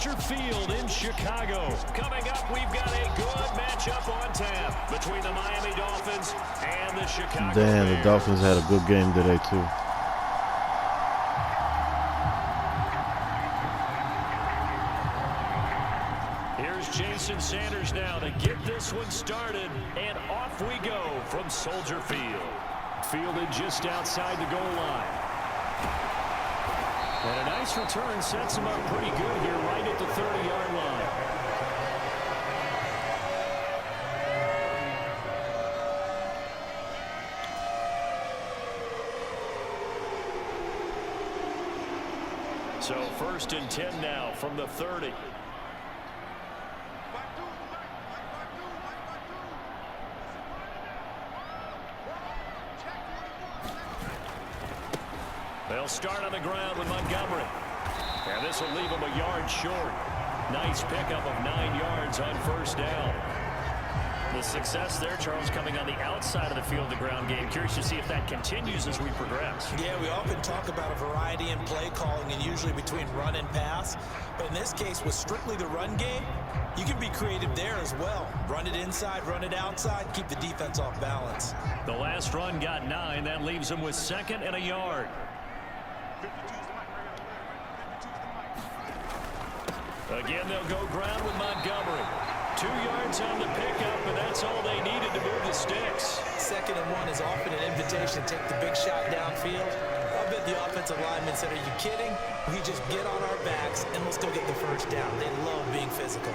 Soldier Field in Chicago. Coming up, we've got a good matchup on tap between the Miami Dolphins and the Chicago Bears. The Dolphins had a good game today, too. Here's Jason Sanders now to get this one started, and off we go from Soldier Field. Fielded just outside the goal line. And a nice return sets him up pretty good here right at the 30-yard line. So 1st and 10 now from the 30. They'll start on the ground with Montgomery. And this will leave him a yard short. Nice pickup of 9 yards on 1st down. The success there, Charles, coming on the outside of the field, the ground game. Curious to see if that continues as we progress. Yeah, we often talk about a variety in play calling and usually between run and pass. But in this case, with strictly the run game, you can be creative there as well. Run it inside, run it outside, keep the defense off balance. The last run got 9. That leaves him with 2nd and a yard. Again, they'll go ground with Montgomery. 2 yards on the pickup, and that's all they needed to move the sticks. 2nd and 1 is often an invitation to take the big shot downfield. I bet the offensive lineman said, "Are you kidding? We just get on our backs and let's go get the 1st down." They love being physical.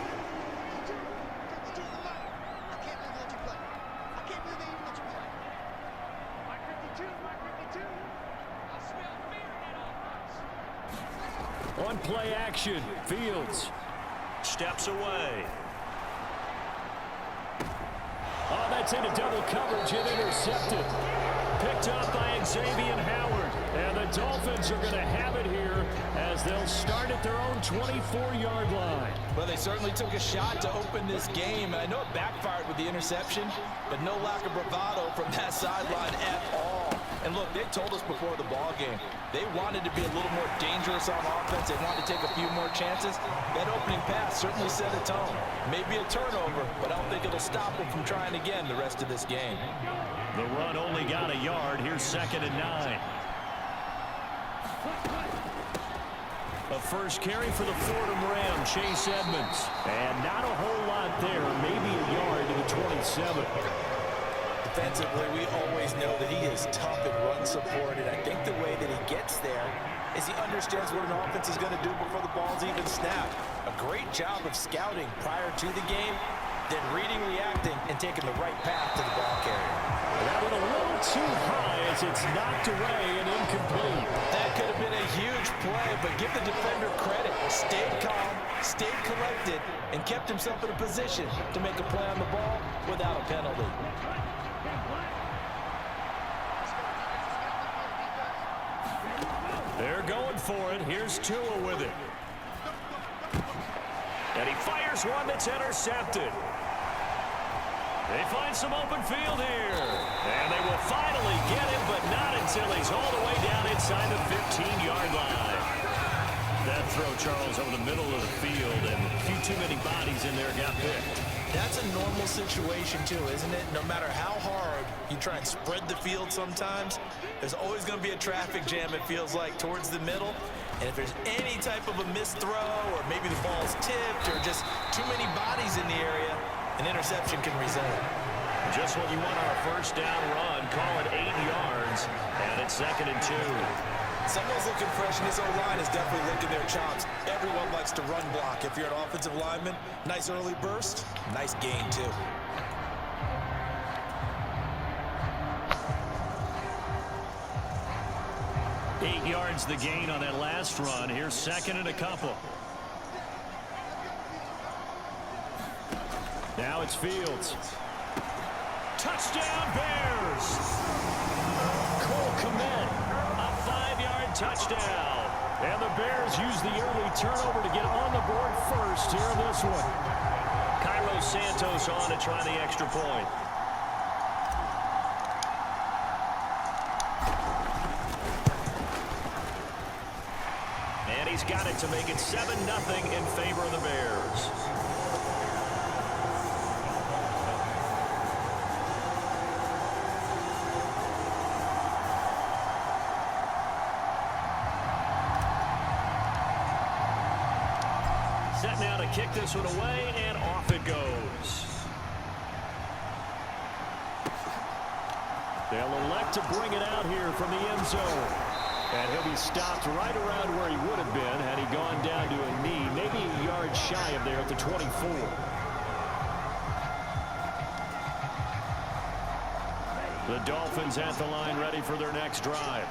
On play action, Fields steps away. Oh, that's into double coverage and intercepted. Picked up by Xavier Howard. And the Dolphins are going to have it here as they'll start at their own 24-yard line. Well, they certainly took a shot to open this game. I know it backfired with the interception, but no lack of bravado from that sideline at all. And look, they told us before the ball game, they wanted to be a little more dangerous on offense. They wanted to take a few more chances. That opening pass certainly set a tone. Maybe a turnover, but I don't think it'll stop them from trying again the rest of this game. The run only got a yard. Here's 2nd and 9. A first carry for the Fordham Ram, Chase Edmonds. And not a whole lot there, maybe a yard to the 27. Defensively, we always know that he is tough and run supported. I think the way that he gets there is he understands what an offense is going to do before the ball's even snapped. A great job of scouting prior to the game, then reading, reacting, and taking the right path to the ball carrier. That went a little too high as it's knocked away and incomplete. That could have been a huge play, but give the defender credit. Stayed calm, stayed collected, and kept himself in a position to make a play on the ball without a penalty. They're going for it. Here's Tua with it. And he fires one that's intercepted. They find some open field here. And they will finally get him, but not until he's all the way down inside the 15-yard line. That throw, Charles, over the middle of the field, and a few too many bodies in there got picked. That's a normal situation, too, isn't it? No matter how hard you try and spread the field sometimes, there's always going to be a traffic jam, it feels like, towards the middle. And if there's any type of a missed throw, or maybe the ball's tipped, or just too many bodies in the area, an interception can result. Just when you want our 1st down run, call it 8 yards, and it's 2nd and 2. Someone's looking fresh, and this O-line is definitely licking their chops. Everyone likes to run block. If you're an offensive lineman, nice early burst, nice gain, too. Eight yards the gain on that last run. Here's 2nd and a couple. Now it's Fields. Touchdown, Bears! Cole Kmet, a 5-yard touchdown. And the Bears use the early turnover to get on the board first here in this one. Cairo Santos on to try the extra point. And he's got it to make it 7-0 in favor Set now to kick this one away, and off it goes. They'll elect to bring it out here from the end zone. And he'll be stopped right around where he would have been had he gone down to a knee, maybe a yard shy of there at the 24. The Dolphins at the line ready for their next drive.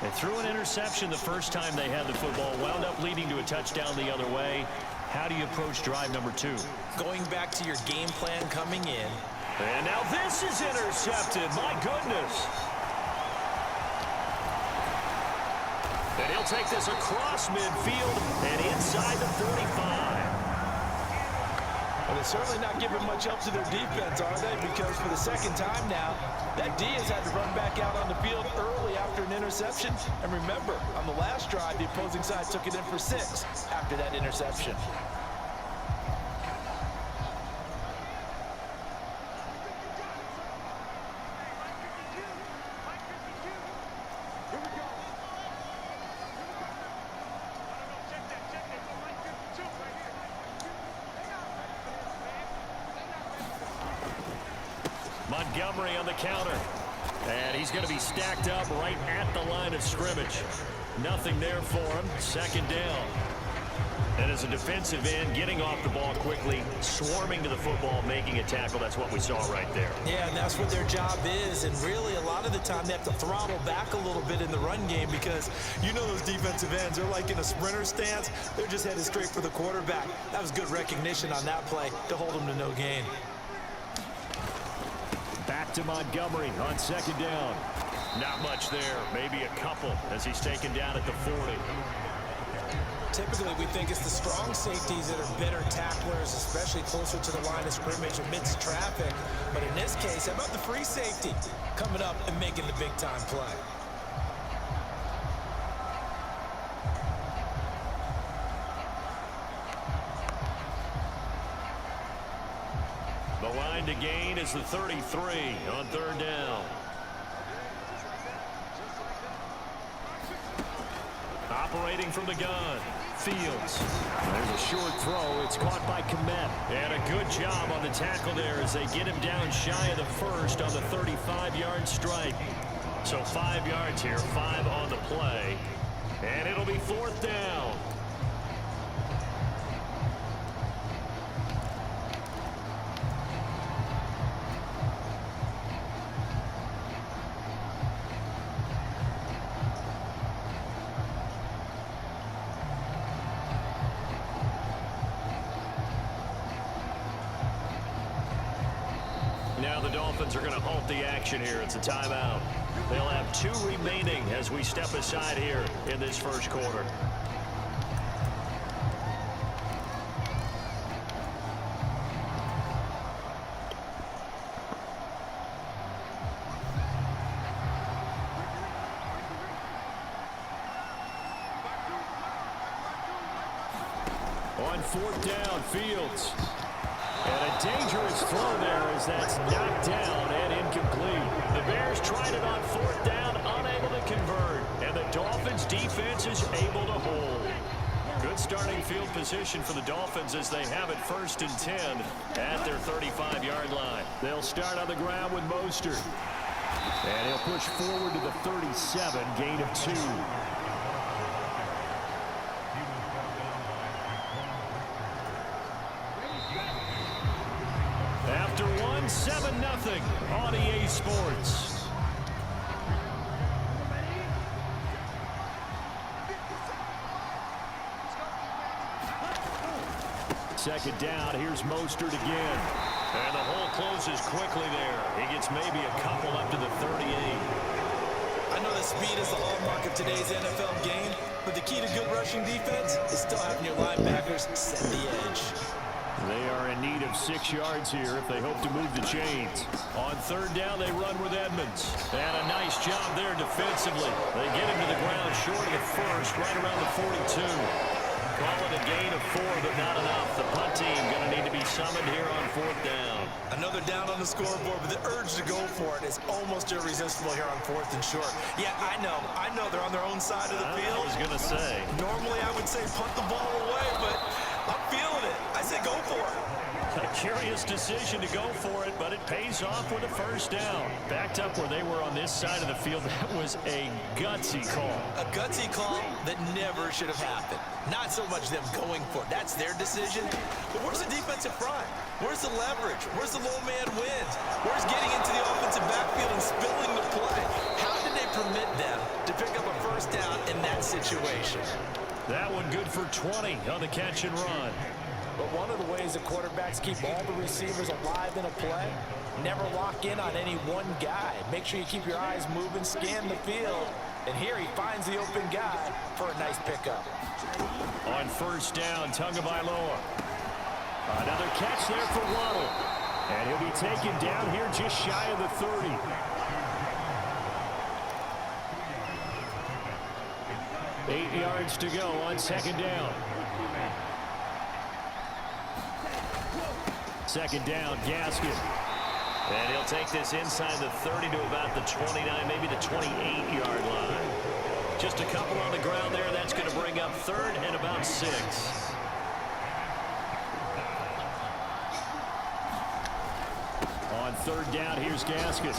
They threw an interception the first time they had the football, wound up leading to a touchdown the other way. How do you approach drive number 2? Going back to your game plan coming in. And now this is intercepted. My goodness. And he'll take this across midfield and inside the 45. Well, they're certainly not giving much help to their defense, are they? Because for the second time now, that D has had to run back out on the field early after an interception. And remember, on the last drive, the opposing side took it in for 6 after that interception. Montgomery on the counter. And he's going to be stacked up right at the line of scrimmage. Nothing there for him. Second down. And as a defensive end, getting off the ball quickly, swarming to the football, making a tackle. That's what we saw right there. Yeah, and that's what their job is. And really, a lot of the time, they have to throttle back a little bit in the run game because you know those defensive ends, they're like in a sprinter stance. They're just headed straight for the quarterback. That was good recognition on that play to hold them to no gain. Back to Montgomery on second down. Not much there, maybe a couple as he's taken down at the 40. Typically, we think it's the strong safeties that are better tacklers, especially closer to the line of scrimmage amidst traffic. But in this case, how about the free safety coming up and making the big-time play? The line to gain is the 33 on third down. Operating from the gun. Fields. There's a short throw. It's caught by Komet. And a good job on the tackle there as they get him down shy of the first on the 35-yard strike. So 5 yards here, 5 on the play. And it'll be fourth down. Now the Dolphins are going to halt the action here. It's a timeout. They'll have 2 remaining as we step aside here in this first quarter. On fourth down, Fields. And a dangerous throw there as that's knocked down and incomplete. The Bears tried it on fourth down, unable to convert. And the Dolphins' defense is able to hold. Good starting field position for the Dolphins as they have it 1st and 10 at their 35-yard line. They'll start on the ground with Mostert. And he'll push forward to the 37, gain of 2. After 7-0 on EA Sports. Second down, here's Mostert again. And the hole closes quickly there. He gets maybe a couple up to the 38. I know that speed is the hallmark of today's NFL game, but the key to good rushing defense is still having your linebackers set the edge. They are in need of 6 yards here if they hope to move the chains. On third down, they run with Edmonds. And a nice job there defensively. They get him to the ground short of the first, right around the 42. Call it a gain of 4, but not enough. The punt team going to need to be summoned here on fourth down. Another down on the scoreboard, but the urge to go for it is almost irresistible here on 4th and short. Yeah, I know they're on their own side of the field. I was going to say. Normally I would say punt the ball away, but I'm feeling curious decision to go for it, but it pays off with a first down. Backed up where they were on this side of the field, that was a gutsy call. A gutsy call that never should have happened. Not so much them going for it. That's their decision. But where's the defensive front? Where's the leverage? Where's the low man wins? Where's getting into the offensive backfield and spilling the play? How did they permit them to pick up a first down in that situation? That one good for 20 on the catch and run. But one of the ways that quarterbacks keep all the receivers alive in a play, never lock in on any one guy. Make sure you keep your eyes moving, scan the field. And here he finds the open guy for a nice pickup. On first down, Tagovailoa. Another catch there for Waddle. And he'll be taken down here just shy of the 30. Eight yards to go on second down. Second down, Gaskin. And he'll take this inside the 30 to about the 29, maybe the 28-yard line. Just a couple on the ground there. That's going to bring up third and about 6. On third down, here's Gaskin.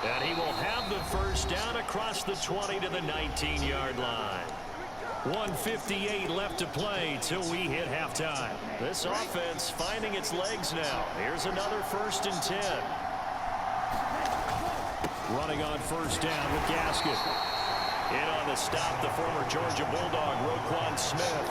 And he will have the first down across the 20 to the 19-yard line. 1:58 left to play till we hit halftime. This offense finding its legs now. Here's another 1st and 10. Running on first down with Gaskin. In on the stop, the former Georgia Bulldog, Roquan Smith.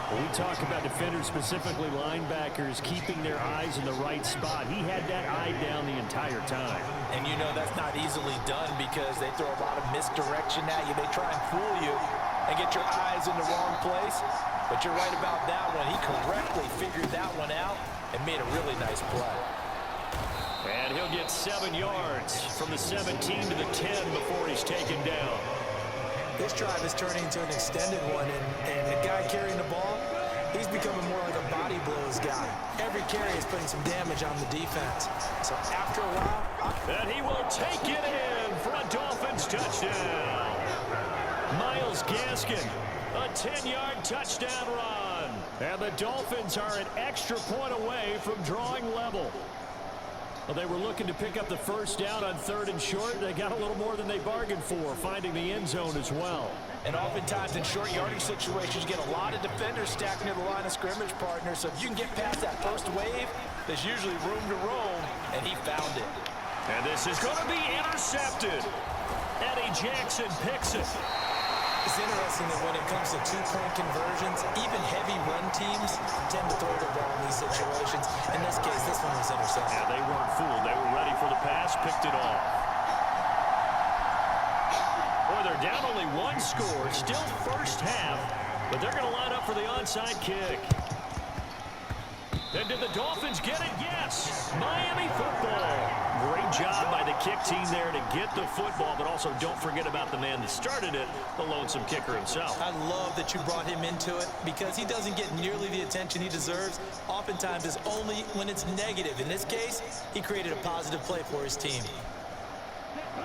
When we talk about defenders, specifically linebackers, keeping their eyes in the right spot, he had that eye down the entire time. And you know that's not easily done because they throw a lot of misdirection at you. They try and fool you and get your eyes in the wrong place. But you're right about that one. He correctly figured that one out and made a really nice play. And he'll get 7 yards from the 17 to the 10 before he's taken down. This drive is turning into an extended one, and the guy carrying the ball, he's becoming more like a body blows guy. Every carry is putting some damage on the defense. So after a while... And he will take it in for a Dolphins touchdown. Miles Gaskin, a 10-yard touchdown run. And the Dolphins are an extra point away from drawing level. Well, they were looking to pick up the first down on 3rd and short. They got a little more than they bargained for, finding the end zone as well. And oftentimes in short yardage situations, you get a lot of defenders stacked near the line of scrimmage, partner. So if you can get past that first wave, there's usually room to roam, and he found it. And this is going to be intercepted. Eddie Jackson picks it. It's interesting that when it comes to two-point conversions, even heavy run teams tend to throw the ball in these situations. In this case, this one was intercepted. Yeah, they weren't fooled. They were ready for the pass, picked it off. Boy, they're down only 1 score, still first half, but they're going to line up for the onside kick. And did the Dolphins get it? Yes. Miami football. Great job by the kick team there to get the football, but also don't forget about the man that started it, the lonesome kicker himself. I love that you brought him into it because he doesn't get nearly the attention he deserves. Oftentimes it's only when it's negative. In this case, he created a positive play for his team.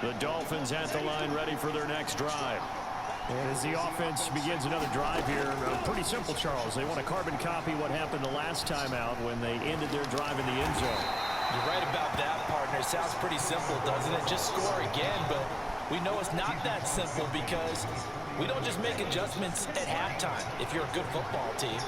The Dolphins at the line ready for their next drive. And as the offense begins another drive here, pretty simple, Charles. They want to carbon copy what happened the last time out when they ended their drive in the end zone. You're right about that, partner. Sounds pretty simple, doesn't it? Just score again, but we know it's not that simple because we don't just make adjustments at halftime if you're a good football team.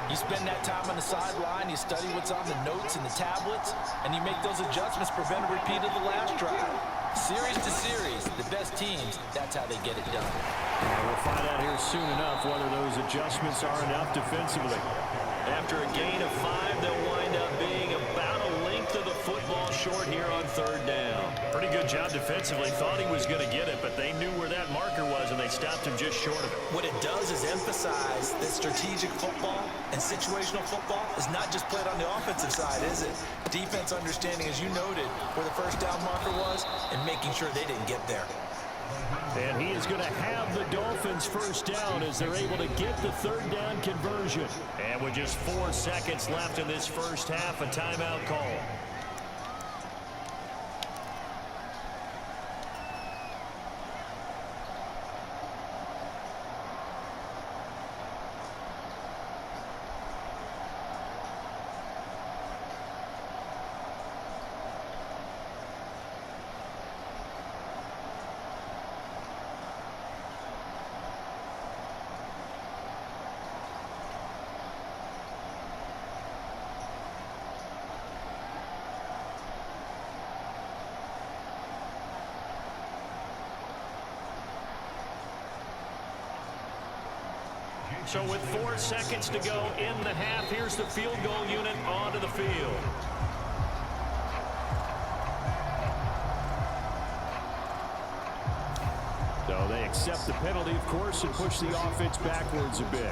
You spend that time on the sideline, you study what's on the notes and the tablets, and you make those adjustments, prevent a repeat of the last drive. Series to series, the best teams, that's how they get it done. And we'll find out here soon enough whether those adjustments are enough defensively. After a gain of 5, they'll wind up being about a length of the football short here on 3rd down. Pretty good job defensively. Thought he was going to get it, but they knew where that marker was, and they stopped him just short of it. What it does is emphasize that strategic football and situational football is not just played on the offensive side, is it? Defense understanding, as you noted, where the first down marker was and making sure they didn't get there. And he is going to have the Dolphins first down as they're able to get the 3rd down conversion. And with just 4 seconds left in this first half, a timeout call. So with 4 seconds to go in the half, here's the field goal unit onto the field. So they accept the penalty, of course, and push the offense backwards a bit.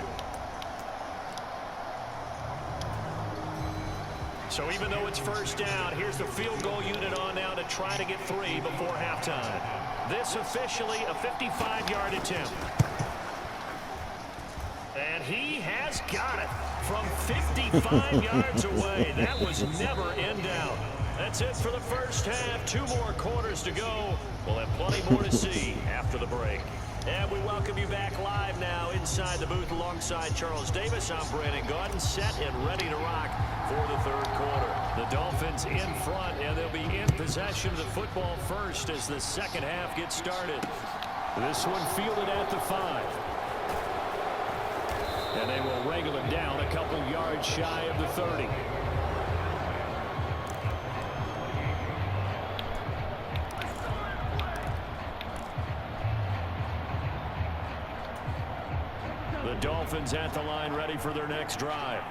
So even though it's first down, here's the field goal unit on now to try to get 3 before halftime. This officially a 55-yard attempt. And he has got it from 55 yards away. That was never in doubt. That's it for the first half. 2 more quarters to go. We'll have plenty more to see after the break. And we welcome you back live now inside the booth alongside Charles Davis. I'm Brandon Gaudin, set and ready to rock for the third quarter. The Dolphins in front, and they'll be in possession of the football first as the second half gets started. This one fielded at the 5. And they will wrangle him down a couple yards shy of the 30. The Dolphins at the line ready for their next drive.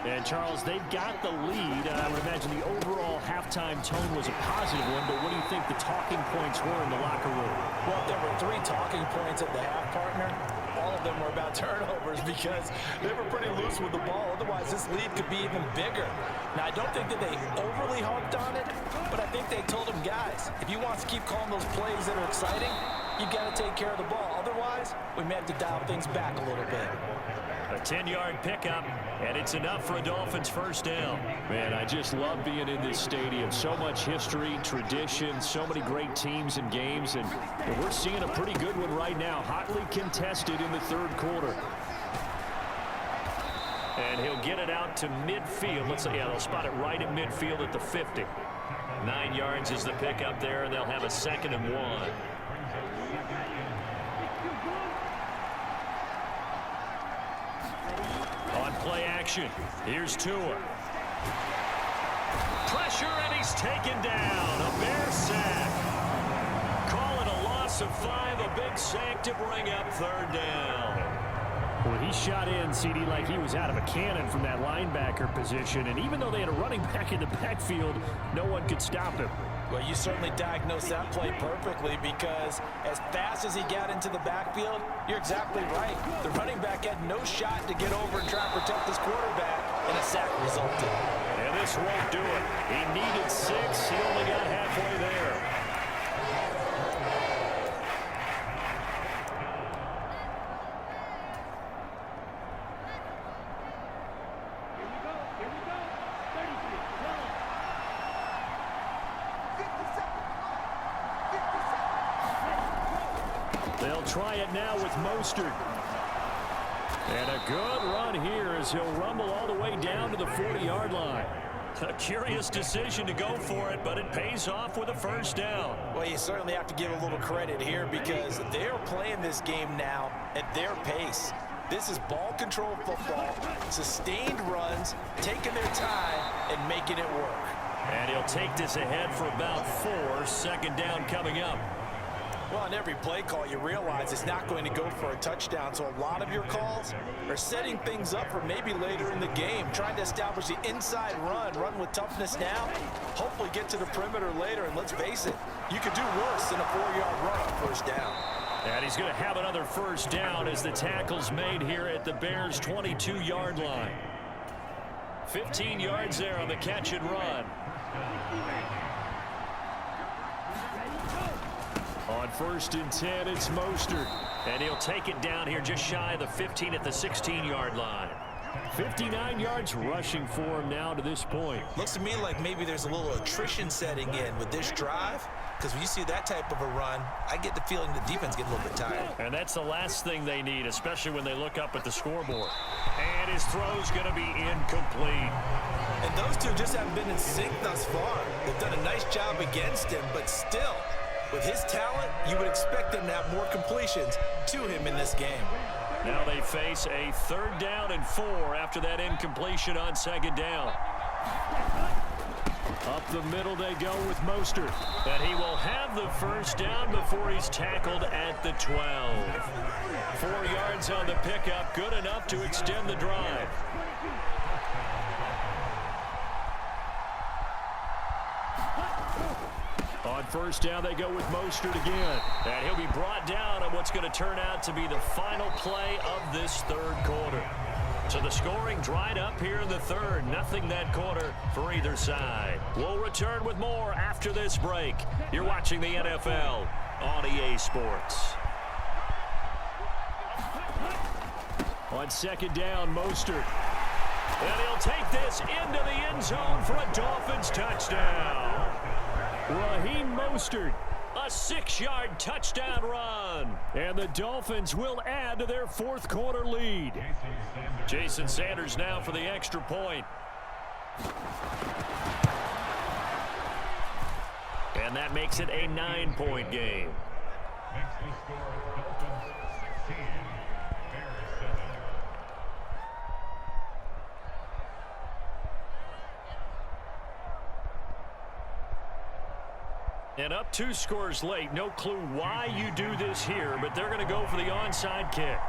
And, Charles, they've got the lead. I would imagine the overall halftime tone was a positive one, but what do you think the talking points were in the locker room? Well, there were 3 talking points at the half, partner. All of them were about turnovers because they were pretty loose with the ball. Otherwise, this lead could be even bigger. Now, I don't think that they overly harped on it, but I think they told them, guys, if you want to keep calling those plays that are exciting, you got to take care of the ball. Otherwise, we may have to dial things back a little bit. A 10-yard pickup, and it's enough for a Dolphins first down. Man, I just love being in this stadium. So much history, tradition, so many great teams and games, and we're seeing a pretty good one right now, hotly contested in the third quarter. And he'll get it out to midfield. They'll spot it right at midfield at the 50. 9 yards is the pickup there, and they'll have a 2nd and 1. On play action, here's Tua. Pressure, and he's taken down. A Bear sack. Call it a loss of 5, a big sack to bring up 3rd down. Well, he shot in, CD, like he was out of a cannon from that linebacker position. And even though they had a running back in the backfield, no one could stop him. Well, you certainly diagnosed that play perfectly because as fast as he got into the backfield, you're exactly right. The running back had no shot to get over and try and protect his quarterback, and a sack resulted. And this won't do it. He needed 6. He only got halfway there. They'll try it now with Mostert. And a good run here as he'll rumble all the way down to the 40-yard line. A curious decision to go for it, but it pays off with a first down. Well, you certainly have to give a little credit here because they're playing this game now at their pace. This is ball control football, sustained runs, taking their time, and making it work. And he'll take this ahead for about 4. 2nd down coming up. Well, on every play call, you realize it's not going to go for a touchdown, so a lot of your calls are setting things up for maybe later in the game, trying to establish the inside run with toughness now, hopefully get to the perimeter later, and let's face it, you could do worse than a 4-yard run on first down. And he's going to have another first down as the tackle's made here at the Bears' 22-yard line. 15 yards there on the catch and run. On 1st and 10, it's Mostert. And he'll take it down here just shy of the 15 at the 16-yard line. 59 yards rushing for him now to this point. Looks to me like maybe there's a little attrition setting in with this drive. Because when you see that type of a run, I get the feeling the defense getting a little bit tired. And that's the last thing they need, especially when they look up at the scoreboard. And his throw's going to be incomplete. And those two just haven't been in sync thus far. They've done a nice job against him, but still, with his talent, you would expect them to have more completions to him in this game. Now they face a 3rd down and 4 after that incompletion on 2nd down. Up the middle they go with Mostert. And he will have the first down before he's tackled at the 12. 4 yards on the pickup, good enough to extend the drive. On first down, they go with Mostert again. And he'll be brought down on what's going to turn out to be the final play of this third quarter. So the scoring dried up here in the third. Nothing that quarter for either side. We'll return with more after this break. You're watching the NFL on EA Sports. On second down, Mostert. And he'll take this into the end zone for a Dolphins touchdown. Raheem Mostert. A 6-yard touchdown run. And the Dolphins will add to their fourth quarter lead. Jason Sanders now for the extra point. And that makes it a 9-point game. And up 2 scores late. No clue why you do this here, but they're going to go for the onside kick.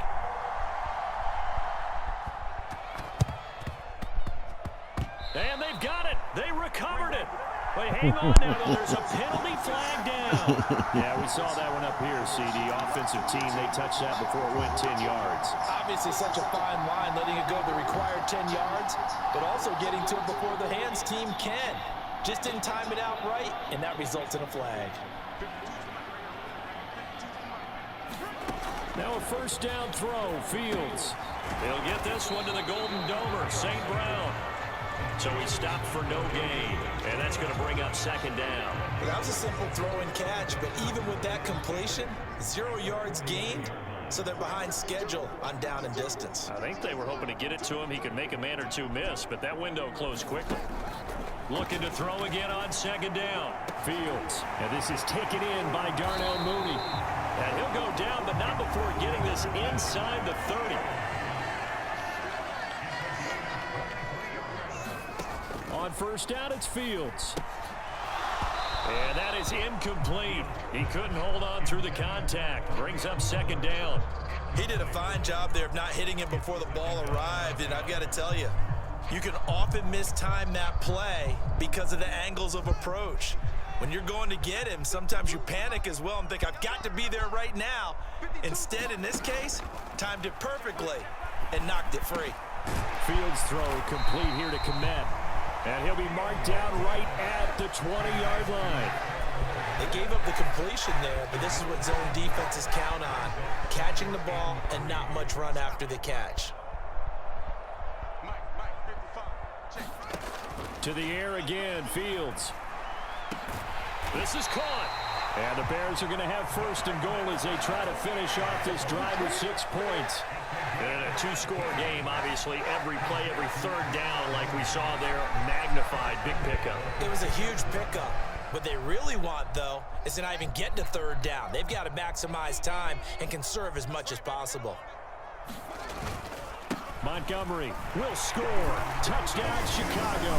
And they've got it. They recovered it. But hang on now, though. There's a penalty flag down. Yeah, we saw that one up here, CD. Offensive team, they touched that before it went 10 yards. Obviously such a fine line, letting it go the required 10 yards, but also getting to it before the hands team can. Just didn't time it out right, and that results in a flag. Now a first down throw, Fields. He'll get this one to the Golden Domer, St. Brown. So he stopped for no gain, and that's going to bring up second down. Well, that was a simple throw and catch, but even with that completion, 0 yards gained, so they're behind schedule on down and distance. I think they were hoping to get it to him. He could make a man or two miss, but that window closed quickly. Looking to throw again on second down. Fields. And this is taken in by Darnel Moony. And he'll go down, but not before getting this inside the 30. On first down, it's Fields. And that is incomplete. He couldn't hold on through the contact. Brings up second down. He did a fine job there of not hitting it before the ball arrived, and I've got to tell you, you can often mistime that play because of the angles of approach. When you're going to get him, sometimes you panic as well and think, I've got to be there right now. Instead, in this case, timed it perfectly and knocked it free. Fields throw complete here to Komet. And he'll be marked down right at the 20-yard line. They gave up the completion there, but this is what zone defenses count on. Catching the ball and not much run after the catch. To the air again, Fields. This is caught. And the Bears are going to have first and goal as they try to finish off this drive with 6 points. And a 2-score game, obviously. Every play, every third down, like we saw there, magnified. Big pickup. It was a huge pickup. What they really want, though, is to not even get to third down. They've got to maximize time and conserve as much as possible. Montgomery will score. Touchdown, Chicago.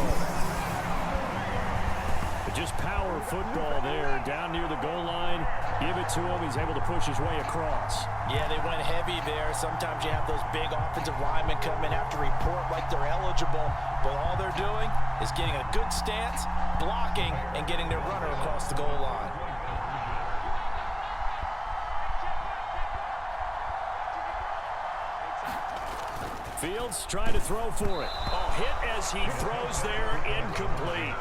Just power football there, down near the goal line. Give it to him. He's able to push his way across. Yeah, they went heavy there. Sometimes you have those big offensive linemen come in, have to report like they're eligible, but all they're doing is getting a good stance, blocking, and getting their runner across the goal line. Fields trying to throw for it. Oh, hit as he throws there, incomplete.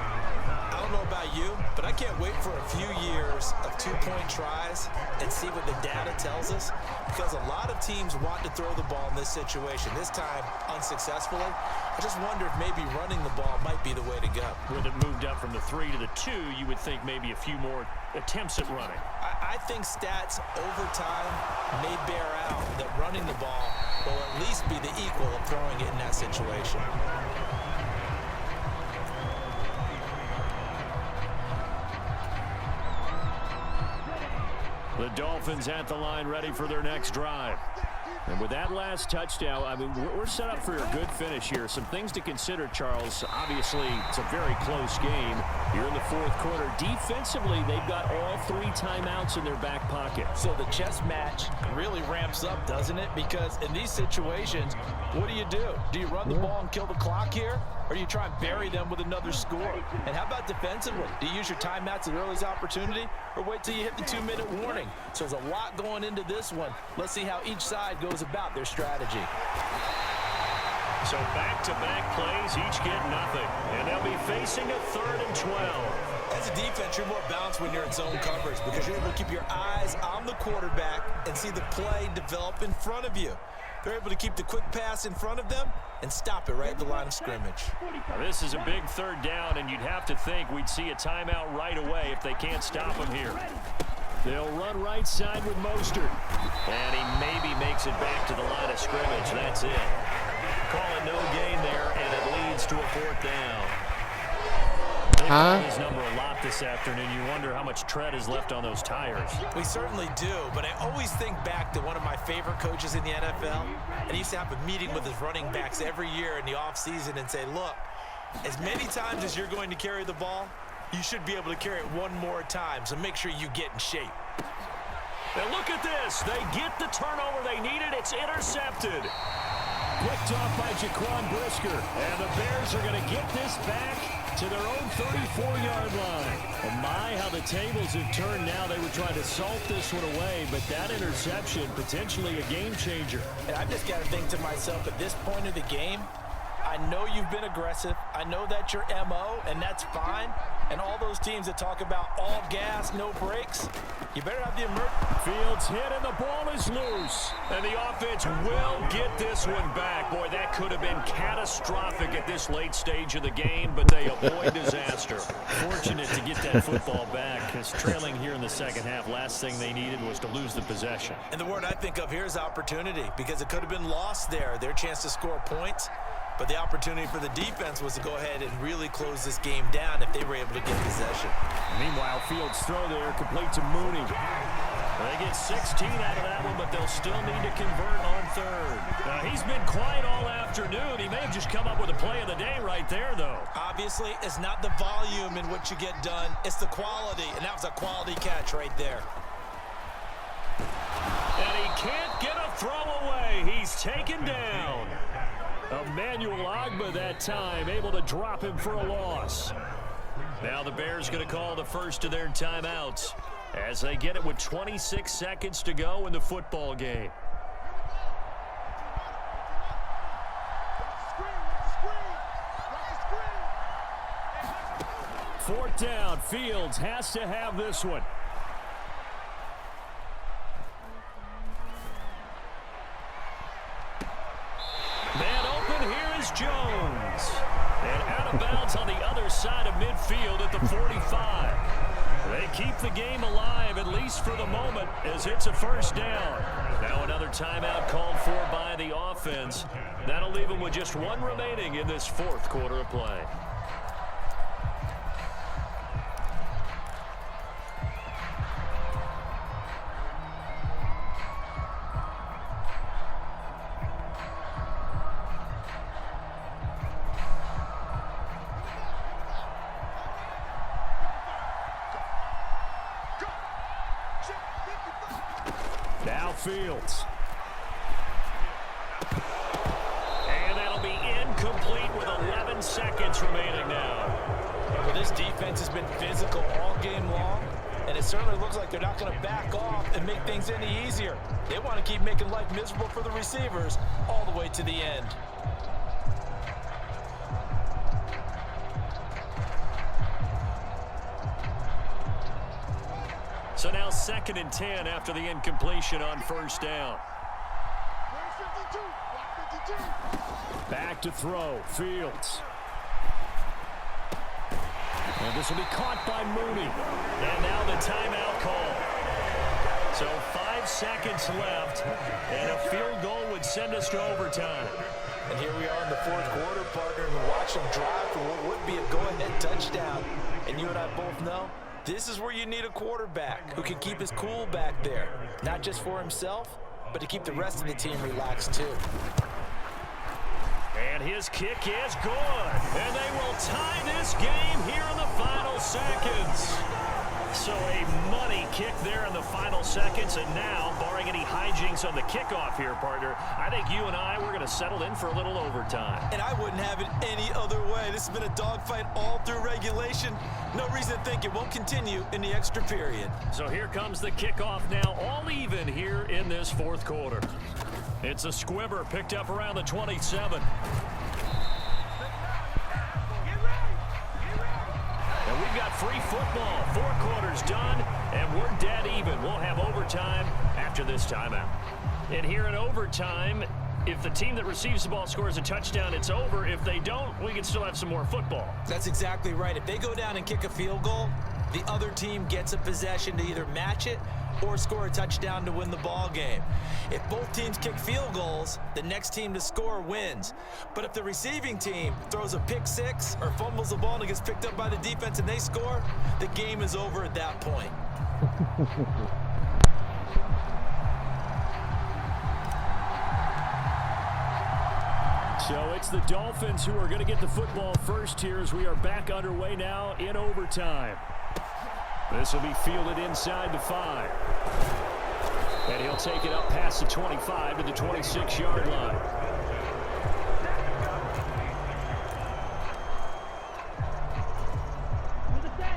I don't know about you, but I can't wait for a few years of 2-point tries and see what the data tells us, because a lot of teams want to throw the ball in this situation. This time, unsuccessfully. I just wonder if maybe running the ball might be the way to go. With it moved up from the 3 to the 2, you would think maybe a few more attempts at running. I think stats over time may bear out that running the ball will at least be the equal of throwing it in that situation. The Dolphins at the line ready for their next drive. And with that last touchdown, I mean, we're set up for a good finish here. Some things to consider, Charles. Obviously, it's a very close game. You're in the fourth quarter. Defensively, they've got all 3 timeouts in their back pocket. So the chess match really ramps up, doesn't it? Because in these situations, what do? Do you run the ball and kill the clock here? Or do you try and bury them with another score? And how about defensively? Do you use your timeouts at earliest opportunity? Or wait till you hit the 2-minute warning? So there's a lot going into this one. Let's see how each side goes about their strategy. So back-to-back plays, each get nothing. And they'll be facing a 3rd and 12. As a defense, you're more balanced when you're in zone coverage because you're able to keep your eyes on the quarterback and see the play develop in front of you. They're able to keep the quick pass in front of them and stop it right at the line of scrimmage. Now, this is a big 3rd down, and you'd have to think we'd see a timeout right away if they can't stop him here. They'll run right side with Mostert. And he maybe makes it back to the line of scrimmage. That's it. Call it no gain there, and it leads to a 4th down. They've called his number a lot this afternoon. You wonder how much tread is left on those tires. We certainly do, but I always think back to one of my favorite coaches in the NFL, and he used to have a meeting with his running backs every year in the offseason and say, look, as many times as you're going to carry the ball, you should be able to carry it one more time, so make sure you get in shape. And look at this. They get the turnover they needed. It's intercepted. Picked off by Jaquan Brisker. And the Bears are going to get this back to their own 34-yard line. Oh my, how the tables have turned now. They were trying to salt this one away, but that interception, potentially a game changer. And I've just got to think to myself, at this point of the game, I know you've been aggressive. I know that's your MO, and that's fine. And all those teams that talk about all gas, no brakes, you better have the Fields hit, and the ball is loose. And the offense will get this one back. Boy, that could have been catastrophic at this late stage of the game, but they avoid disaster. Fortunate to get that football back, because trailing here in the second half, last thing they needed was to lose the possession. And the word I think of here is opportunity, because it could have been lost there, their chance to score points. But the opportunity for the defense was to go ahead and really close this game down if they were able to get possession. Meanwhile, Fields' throw there complete to Mooney. They get 16 out of that one, but they'll still need to convert on 3rd. He's been quiet all afternoon. He may have just come up with a play of the day right there, though. Obviously, it's not the volume in what you get done. It's the quality, and that was a quality catch right there. And he can't get a throw away. He's taken down. Emmanuel Ogbah that time, able to drop him for a loss. Now the Bears going to call the first of their timeouts as they get it with 26 seconds to go in the football game. Fourth down, Fields has to have this one. Man open, here is Jones. And out of bounds on the other side of midfield at the 45. They keep the game alive, at least for the moment, as it's a 1st down. Now another timeout called for by the offense. That'll leave them with just 1 remaining in this 4th quarter of play. Now Fields. And that'll be incomplete with 11 seconds remaining now. Well, this defense has been physical all game long, and it certainly looks like they're not going to back off and make things any easier. They want to keep making life miserable for the receivers all the way to the end. So now 2nd and 10 after the incompletion on 1st down. Back to throw, Fields. And this will be caught by Mooney. And now the timeout call. So 5 seconds left, and a field goal would send us to overtime. And here we are in the 4th quarter, partner, and watch them drive for what would be a go-ahead touchdown. And you and I both know, this is where you need a quarterback who can keep his cool back there, not just for himself, but to keep the rest of the team relaxed too. And his kick is good. And they will tie this game here in the final seconds. So a money kick there in the final seconds. And now, barring any hijinks on the kickoff here, partner, I think you and I, we're going to settle in for a little overtime. And I wouldn't have it any other way. This has been a dogfight all through regulation. No reason to think it won't continue in the extra period. So here comes the kickoff now, all even here in this fourth quarter. It's a squibber picked up around the 27. And we've got free football. 4 quarters done, and we're dead even. We'll have overtime after this timeout. And here in overtime, if the team that receives the ball scores a touchdown, it's over. If they don't, we can still have some more football. That's exactly right. If they go down and kick a field goal, the other team gets a possession to either match it or score a touchdown to win the ball game. If both teams kick field goals, the next team to score wins. But if the receiving team throws a pick six or fumbles the ball and it gets picked up by the defense and they score, the game is over at that point. So it's the Dolphins who are going to get the football first here as we are back underway now in overtime. This will be fielded inside the 5. And he'll take it up past the 25 to the 26-yard line.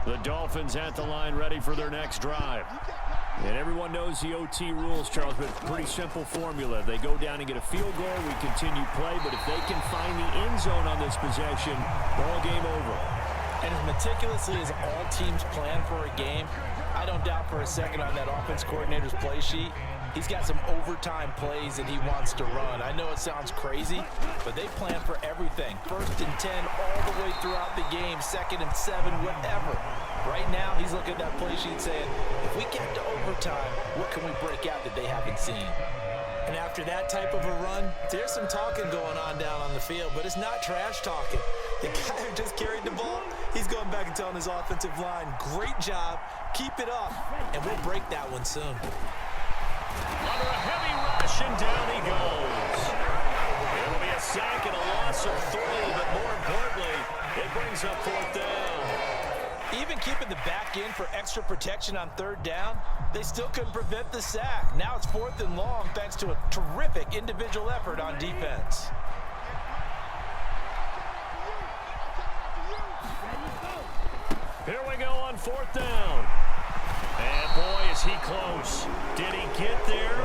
The Dolphins at the line ready for their next drive. And everyone knows the OT rules, Charles, but pretty simple formula. They go down and get a field goal, we continue play, but if they can find the end zone on this possession, ball game over. And as meticulously as all teams plan for a game, I don't doubt for a second on that offense coordinator's play sheet, he's got some overtime plays that he wants to run. I know it sounds crazy, but they plan for everything. 1st and 10 all the way throughout the game, 2nd and 7, whatever. Right now, he's looking at that play sheet saying, if we get to overtime, what can we break out that they haven't seen? And after that type of a run, there's some talking going on down on the field, but it's not trash talking. The guy who just carried the ball, he's going back and telling his offensive line, great job, keep it up, and we'll break that one soon. Under a heavy rush, and down he goes. It'll be a sack and a loss of 3, but more importantly, it brings up 4th down. Even keeping the back in for extra protection on 3rd down, they still couldn't prevent the sack. Now it's 4th and long thanks to a terrific individual effort on defense. Here we go on 4th down. And boy, is he close. Did he get there?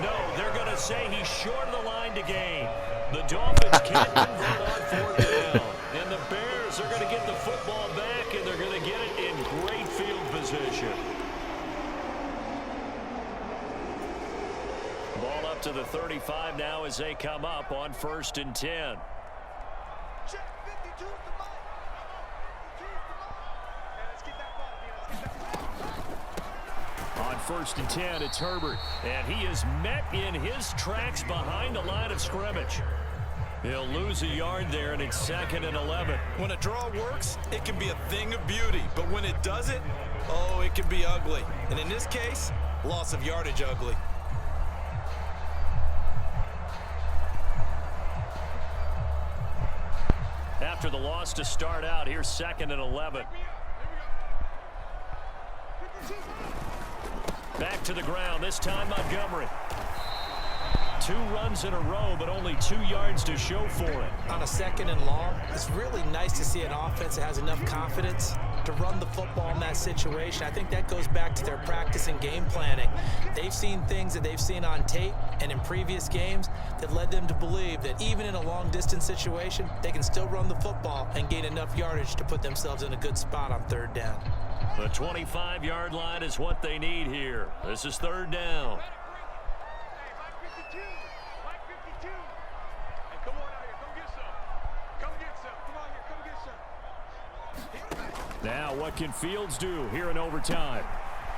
No, they're going to say he's short of the line to gain. The Dolphins can't convert on 4th down. And the Bears are going to get the football back, and they're going to get it in great field position. Ball up to the 35 now as they come up on 1st and 10. On 1st and 10, it's Herbert, and he is met in his tracks behind the line of scrimmage. He'll lose a yard there, and it's 2nd and 11. When a draw works, it can be a thing of beauty, but when it doesn't, oh, it can be ugly. And in this case, loss of yardage ugly. After the loss to start out, here's 2nd and 11. Back to the ground, this time Montgomery. 2 runs in a row, but only 2 yards to show for it. On a 2nd and long, it's really nice to see an offense that has enough confidence to run the football in that situation. I think that goes back to their practice and game planning. They've seen things that they've seen on tape and in previous games that led them to believe that even in a long-distance situation, they can still run the football and gain enough yardage to put themselves in a good spot on 3rd down. The 25-yard line is what they need here. This is 3rd down. Now what can Fields do here in overtime?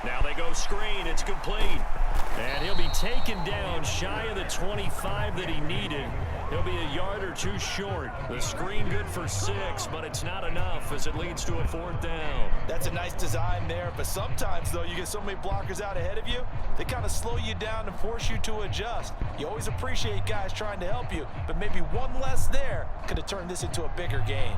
Now they go screen. It's complete. And he'll be taken down shy of the 25 that he needed. He'll be a yard or two short. The screen good for 6, but it's not enough as it leads to a 4th down. That's a nice design there, but sometimes, though, you get so many blockers out ahead of you, they kind of slow you down and force you to adjust. You always appreciate guys trying to help you, but maybe one less there could have turned this into a bigger game.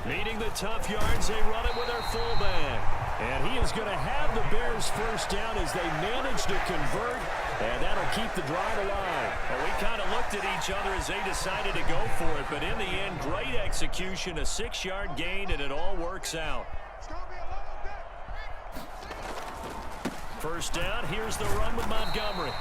Needing the tough yards, they run it with their fullback. And he is going to have the Bears first down as they manage to convert, and that'll keep the drive alive. Well, we kind of looked at each other as they decided to go for it, but in the end, great execution, a 6-yard gain, and it all works out. First down, here's the run with Montgomery.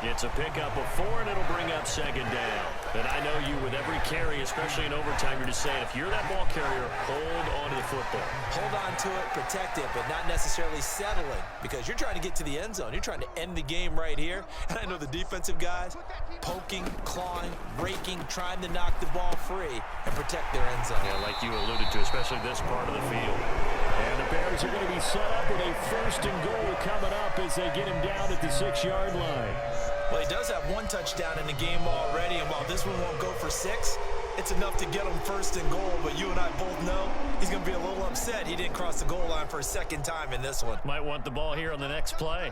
It's a pickup of 4, and it'll bring up 2nd down. And I know you, with every carry, especially in overtime, you're just saying, if you're that ball carrier, hold on to the football. Hold on to it, protect it, but not necessarily settling, because you're trying to get to the end zone. You're trying to end the game right here. And I know the defensive guys poking, clawing, breaking, trying to knock the ball free and protect their end zone. Yeah, like you alluded to, especially this part of the field. And the Bears are going to be set up with a 1st and goal coming up as they get him down at the 6-yard line. Well, he does have 1 touchdown in the game already, and while this one won't go for 6, it's enough to get him 1st and goal. But you and I both know he's going to be a little upset he didn't cross the goal line for a 2nd time in this one. Might want the ball here on the next play.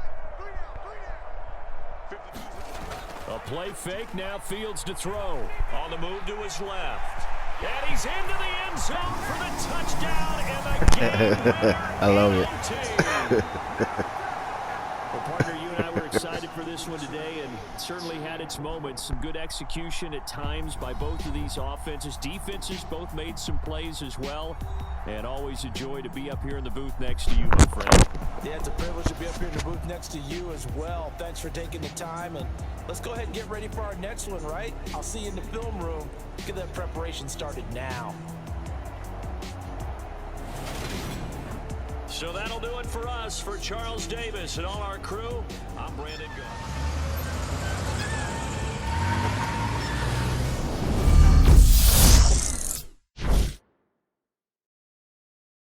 A play fake, now Fields to throw. On the move to his left. And he's into the end zone for the touchdown and the game. I love it. Well, partner, you and I were excited for this one today, and certainly had its moments. Some good execution at times by both of these offenses. Defenses both made some plays as well. And always a joy to be up here in the booth next to you, my friend. Yeah, it's a privilege to be up here in the booth next to you as well. Thanks for taking the time, and let's go ahead and get ready for our next one, right? I'll see you in the film room. Get that preparation started now. So that'll do it for us. For Charles Davis and all our crew, I'm Brandon Gaudin.